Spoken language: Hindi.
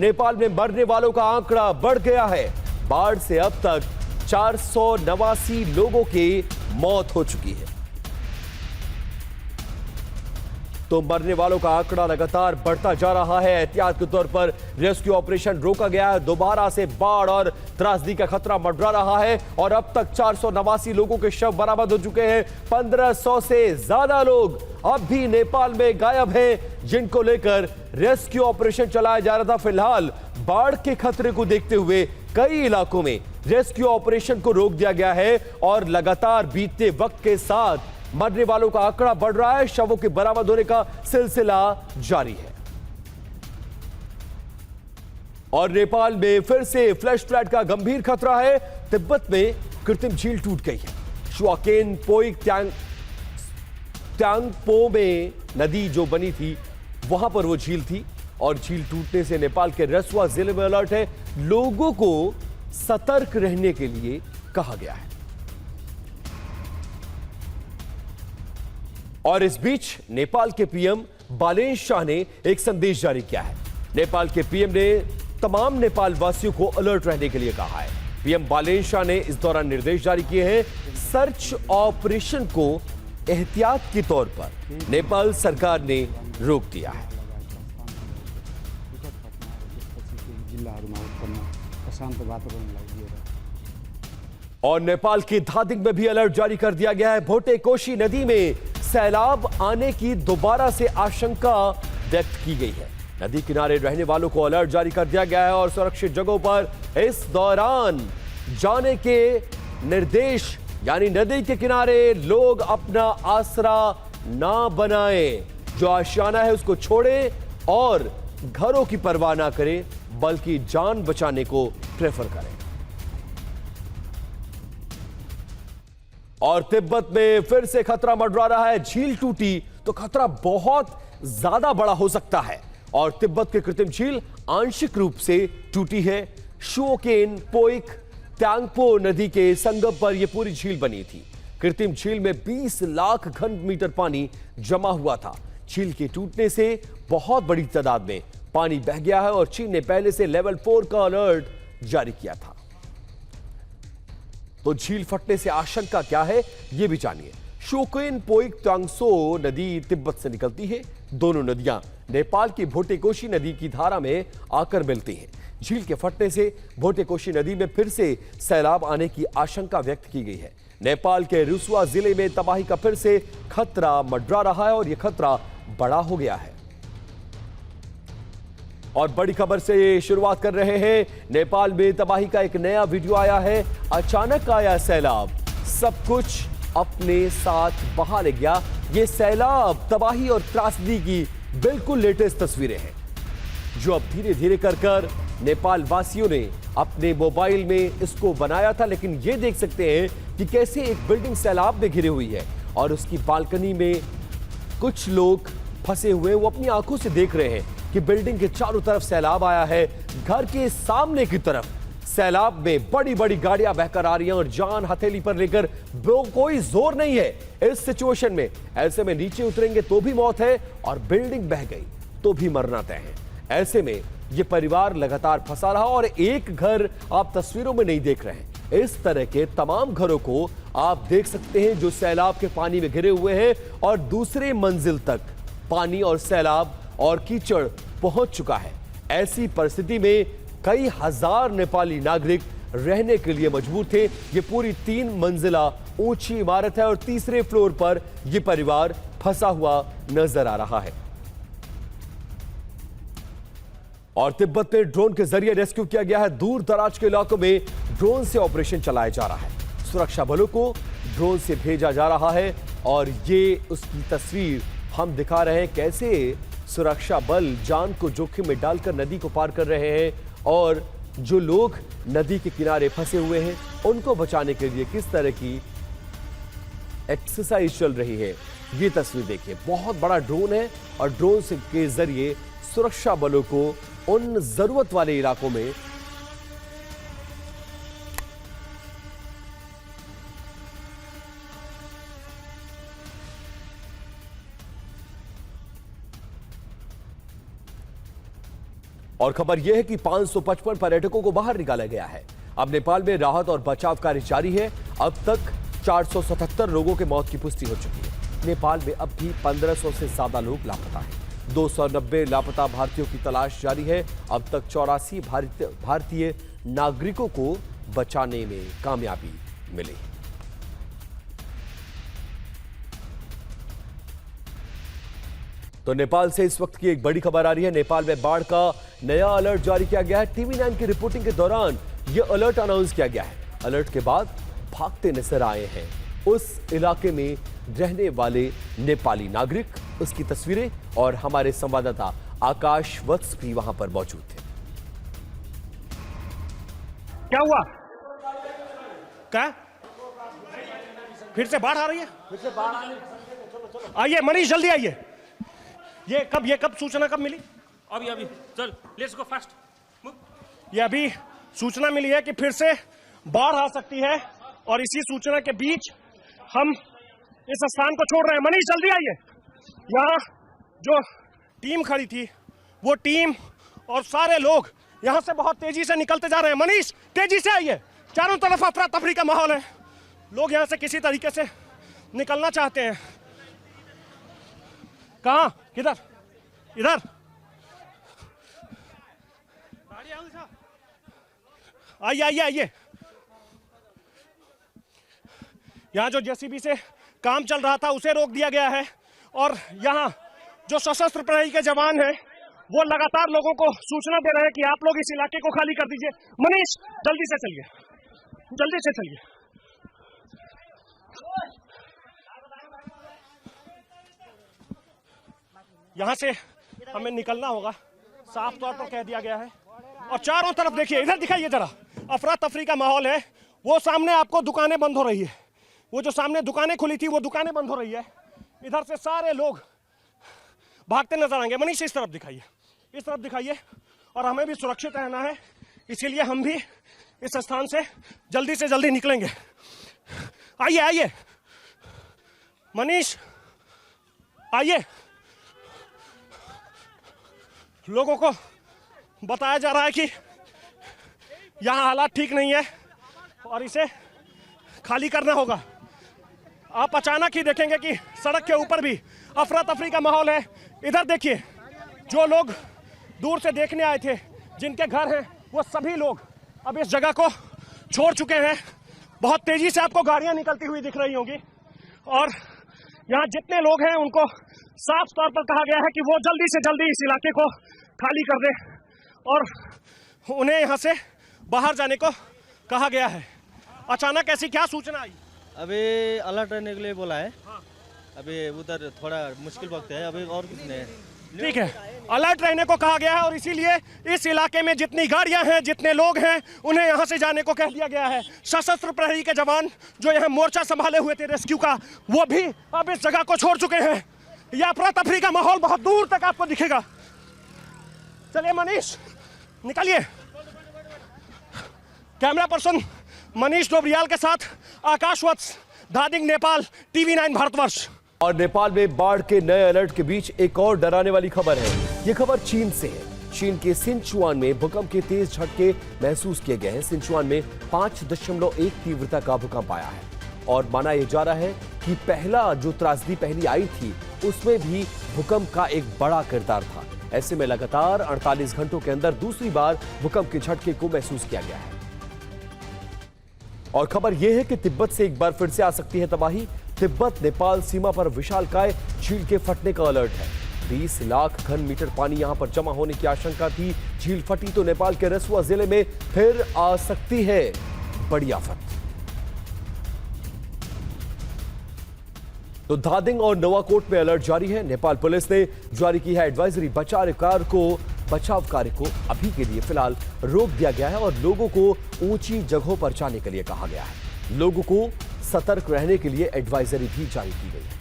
नेपाल में मरने वालों का आंकड़ा बढ़ गया है। बाढ़ से अब तक 489 लोगों की मौत हो चुकी है। तो मरने वालों का आंकड़ा लगातार बढ़ता जा रहा है। एहतियात के तौर पर रेस्क्यू ऑपरेशन रोका गया है। दोबारा से बाढ़ और त्रासदी का खतरा मंडरा रहा है और अब तक 489 लोगों के शव बरामद हो चुके हैं। 1500 से ज्यादा लोग अब भी नेपाल में गायब हैं, जिनको लेकर रेस्क्यू ऑपरेशन चलाया जा रहा था। फिलहाल बाढ़ के खतरे को देखते हुए कई इलाकों में रेस्क्यू ऑपरेशन को रोक दिया गया है और लगातार बीतते वक्त के साथ मरने वालों का आंकड़ा बढ़ रहा है। शवों के बरामद होने का सिलसिला जारी है। और नेपाल में फिर से फ्लैश फ्लड का गंभीर खतरा है। तिब्बत में कृत्रिम झील टूट गई है। शुआकेन पोइक त्यांगपो में नदी जो बनी थी वहां पर वो झील थी और झील टूटने से नेपाल के रसुआ जिले में अलर्ट है। लोगों को सतर्क रहने के लिए कहा गया है। और इस बीच नेपाल के पीएम बालेन शाह ने एक संदेश जारी किया है। नेपाल के पीएम ने तमाम नेपाल वासियों को अलर्ट रहने के लिए कहा है। पीएम बालेन शाह ने इस दौरान निर्देश जारी किए हैं। सर्च ऑपरेशन को एहतियात के तौर पर नेपाल सरकार ने रोक दिया है। और नेपाल की धादिङ में भी अलर्ट जारी कर दिया गया है। भोटे कोशी नदी में सैलाब आने की दोबारा से आशंका व्यक्त की गई है। नदी किनारे रहने वालों को अलर्ट जारी कर दिया गया है और सुरक्षित जगहों पर इस दौरान जाने के निर्देश, यानी नदी के किनारे लोग अपना आसरा ना बनाएं, जो आशियाना है उसको छोड़ें और घरों की परवाह ना करें, बल्कि जान बचाने को प्रेफर करें। और तिब्बत में फिर से खतरा मंडरा रहा है। झील टूटी तो खतरा बहुत ज्यादा बड़ा हो सकता है और तिब्बत की कृत्रिम झील आंशिक रूप से टूटी है। शुओकेन पोइक त्यांगपो नदी के संगम पर यह पूरी झील बनी थी। कृत्रिम झील में 20 लाख घन मीटर पानी जमा हुआ था। झील के टूटने से बहुत बड़ी तादाद में पानी बह गया है और चीन ने पहले से लेवल 4 का अलर्ट जारी किया था। तो झील फटने से आशंका क्या है, यह भी जानिए। शुओकेन पोइक त्यांगसो नदी तिब्बत से निकलती है। दोनों नदियां नेपाल की भोटेकोशी नदी की धारा में आकर मिलती हैं। झील के फटने से भोटेकोशी नदी में फिर से सैलाब आने की आशंका व्यक्त की गई है। नेपाल के रुसुआ जिले में तबाही का फिर से खतरा मंडरा रहा है और यह खतरा बड़ा हो गया है। और बड़ी खबर से शुरुआत कर रहे हैं। नेपाल में तबाही का एक नया वीडियो आया है। अचानक आया सैलाब, सब कुछ अपने साथ बहा ले गया। ये सैलाब, तबाही और त्रासदी की बिल्कुल लेटेस्ट तस्वीरें हैं, जो अब धीरे धीरे कर नेपाल वासियों ने अपने मोबाइल में इसको बनाया था। लेकिन ये देख सकते हैं कि कैसे एक बिल्डिंग सैलाब में घिरी हुई है और उसकी बालकनी में कुछ लोग फंसे हुए, वो अपनी आंखों से देख रहे हैं कि बिल्डिंग के चारों तरफ सैलाब आया है। घर के सामने की तरफ सैलाब में बड़ी बड़ी गाड़ियां बहकर आ रही हैं और जान हथेली पर लेकर कोई जोर नहीं है इस सिचुएशन में। ऐसे में नीचे उतरेंगे तो भी मौत है और बिल्डिंग बह गई तो भी मरना तय है। ऐसे में यह परिवार लगातार फंसा रहा और एक घर आप तस्वीरों में नहीं देख रहे हैं। इस तरह के तमाम घरों को आप देख सकते हैं जो सैलाब के पानी में घिरे हुए हैं और दूसरे मंजिल तक पानी और सैलाब और कीचड़ पहुंच चुका है। ऐसी परिस्थिति में कई हजार नेपाली नागरिक रहने के लिए मजबूर थे। यह पूरी 3 मंजिला ऊंची इमारत है और तीसरे फ्लोर पर यह परिवार फंसा हुआ नजर आ रहा है। और तिब्बत में ड्रोन के जरिए रेस्क्यू किया गया है। दूर दराज के इलाकों में ड्रोन से ऑपरेशन चलाया जा रहा है। सुरक्षा बलों को ड्रोन से भेजा जा रहा है और ये उसकी तस्वीर हम दिखा रहे हैं, कैसे सुरक्षा बल जान को जोखिम में डालकर नदी को पार कर रहे हैं और जो लोग नदी के किनारे फंसे हुए हैं उनको बचाने के लिए किस तरह की एक्सरसाइज चल रही है, ये तस्वीर देखिए। बहुत बड़ा ड्रोन है और ड्रोन के जरिए सुरक्षा बलों को उन जरूरत वाले इलाकों में और खबर यह है कि 555 पर्यटकों को बाहर निकाला गया है। अब नेपाल में राहत और बचाव कार्य जारी है। अब तक 477 लोगों की मौत की पुष्टि हो चुकी है। नेपाल में अब भी 1500 से ज्यादा लोग लापता हैं। 290 लापता भारतीयों की तलाश जारी है। अब तक 84 भारतीय नागरिकों को बचाने में कामयाबी मिली। तो नेपाल से इस वक्त की एक बड़ी खबर आ रही है। नेपाल में बाढ़ का नया अलर्ट जारी किया गया है। टीवी 9 की रिपोर्टिंग के दौरान यह अलर्ट अनाउंस किया गया है। अलर्ट के बाद भागते नजर आए हैं उस इलाके में रहने वाले नेपाली नागरिक। उसकी तस्वीरें और हमारे संवाददाता आकाश वत्स भी वहां पर मौजूद थे। क्या हुआ? क्या फिर से बाढ़ आ रही है? फिर से बाढ़ आ रही है। आइए मनीष, जल्दी आइए। ये कब सूचना कब मिली? अभी चल, लेट्स गो फास्ट। ये अभी सूचना मिली है कि फिर से बाढ़ आ सकती है और इसी सूचना के बीच हम इस स्थान को छोड़ रहे हैं। मनीष जल्दी आइए। यहाँ जो टीम खड़ी थी वो टीम और सारे लोग यहाँ से बहुत तेजी से निकलते जा रहे हैं। मनीष तेजी से आइए। चारों तरफ अफरा तफरी का माहौल है। लोग यहाँ से किसी तरीके से निकलना चाहते हैं। कहाँ? किधर? इधर। आइए। यहाँ जो जेसीबी से काम चल रहा था उसे रोक दिया गया है और यहाँ जो सशस्त्र प्रहरी के जवान हैं वो लगातार लोगों को सूचना दे रहे हैं कि आप लोग इस इलाके को खाली कर दीजिए। मनीष जल्दी से चलिए। यहाँ से हमें निकलना होगा, साफ तौर पर कह दिया गया है। और चारों तरफ देखिए, इधर दिखाइए जरा, अफरा तफरी का माहौल है। वो सामने आपको दुकानें बंद हो रही है। वो जो सामने दुकानें खुली थी वो दुकानें बंद हो रही है। इधर से सारे लोग भागते नजर आएंगे। मनीष इस तरफ दिखाइए। और हमें भी सुरक्षित रहना है, इसीलिए हम भी इस स्थान से जल्दी निकलेंगे। आइए मनीष, आइए। लोगों को बताया जा रहा है कि यहाँ हालात ठीक नहीं है और इसे खाली करना होगा। आप अचानक ही देखेंगे कि सड़क के ऊपर भी अफरा तफरी का माहौल है। इधर देखिए, जो लोग दूर से देखने आए थे, जिनके घर हैं, वो सभी लोग अब इस जगह को छोड़ चुके हैं। बहुत तेजी से आपको गाड़ियां निकलती हुई दिख रही होंगी और यहाँ जितने लोग हैं उनको साफ तौर पर कहा गया है कि वो जल्दी से जल्दी इस इलाके को खाली कर दें और उन्हें यहाँ से बाहर जाने को कहा गया है। अचानक ऐसी क्या सूचना आई? अभी अलर्ट रहने के लिए बोला है। अभी उधर थोड़ा मुश्किल वक्त है, अभी और कुछ नहीं है। ठीक है, अलर्ट रहने को कहा गया है और इसीलिए इस इलाके में जितनी गाड़ियां हैं, जितने लोग हैं, उन्हें यहां से जाने को कह दिया गया है। सशस्त्र प्रहरी के जवान जो यहां मोर्चा संभाले हुए थे रेस्क्यू का, वो भी अब इस जगह को छोड़ चुके हैं। यह अफरा तफरी का माहौल बहुत दूर तक आपको दिखेगा। चलिए मनीष, निकलिए। कैमरा पर्सन मनीष डोबरियाल के साथ आकाश वत्स, धादिंग, नेपाल, टीवी 9 भारतवर्ष। और नेपाल में बाढ़ के नए अलर्ट के बीच एक और डराने वाली खबर है। यह खबर चीन से है। चीन के सिंचुआन में भूकंप के तेज झटके महसूस किए गए हैं। सिंचुआन में 5.1 तीव्रता का भूकंप आया है और माना यह जा रहा है कि पहला जो त्रासदी पहली आई थी उसमें भी भूकंप का एक बड़ा किरदार था। ऐसे में लगातार 48 घंटों के अंदर दूसरी बार भूकंप के झटके को महसूस किया गया है। और खबर यह है कि तिब्बत से एक बार फिर से आ सकती है तबाही। तिब्बत नेपाल सीमा पर विशालकाय झील के फटने का अलर्ट है। 20 लाख घन मीटर पानी यहां पर जमा होने की आशंका थी। झील फटी तो नेपाल के रसुआ जिले में फिर आ सकती है बड़ी आफत। तो धादिंग और नवाकोट में अलर्ट जारी है। नेपाल पुलिस ने जारी की है एडवाइजरी। बचाव कार्य को अभी के लिए फिलहाल रोक दिया गया है और लोगों को ऊंची जगहों पर जाने के लिए कहा गया है। लोगों को सतर्क रहने के लिए एडवाइजरी भी जारी की गई है।